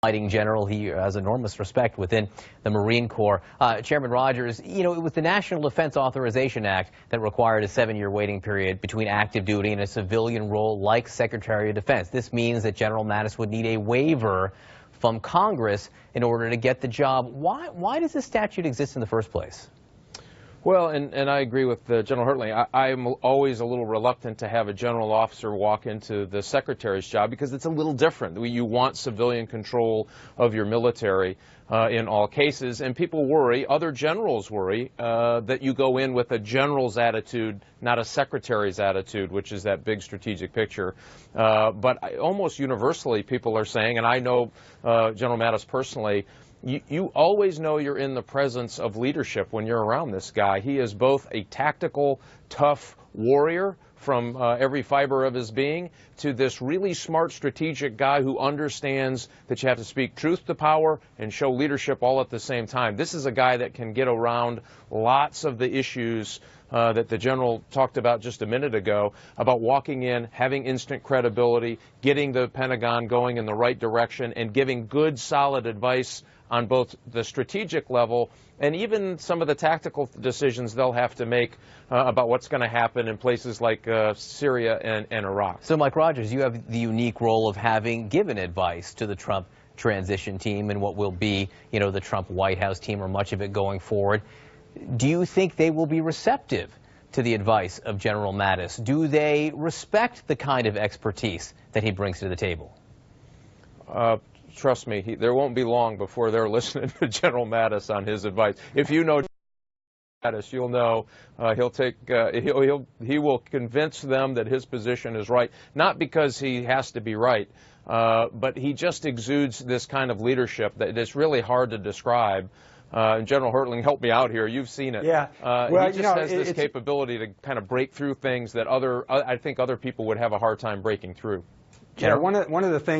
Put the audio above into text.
Fighting general. He has enormous respect within the Marine Corps. Chairman Rogers, you know, it was the National Defense Authorization Act that required a 7-year waiting period between active duty and a civilian role like Secretary of Defense. This means that General Mattis would need a waiver from Congress in order to get the job. Why does this statute exist in the first place? Well, and I agree with General Hertling. I'm always a little reluctant to have a general officer walk into the secretary's job because it's a little different. You want civilian control of your military in all cases, and people worry, other generals worry, that you go in with a general's attitude, not a secretary's attitude, which is that big strategic picture. But almost universally, people are saying, and I know General Mattis personally, you always know you're in the presence of leadership when you're around this guy. He is both a tactical, tough warrior from every fiber of his being to this really smart, strategic guy who understands that you have to speak truth to power and show leadership all at the same time. This is a guy that can get around lots of the issues that the general talked about just a minute ago, about walking in, having instant credibility, getting the Pentagon going in the right direction, and giving good, solid advice on both the strategic level and even some of the tactical decisions they'll have to make about what's going to happen in places like Syria and Iraq. So, Mike Rogers, you have the unique role of having given advice to the Trump transition team and what will be, you know, the Trump White House team, or much of it going forward. Do you think they will be receptive to the advice of General Mattis? Do they respect the kind of expertise that he brings to the table? Trust me, there won't be long before they're listening to General Mattis on his advice. If you know Mattis, you'll know he will convince them that his position is right, not because he has to be right, but he just exudes this kind of leadership that is really hard to describe. And General Hertling, help me out here. You've seen it. Yeah. Well, he just has this capability to kind of break through things that I think other people would have a hard time breaking through. Yeah, one of the things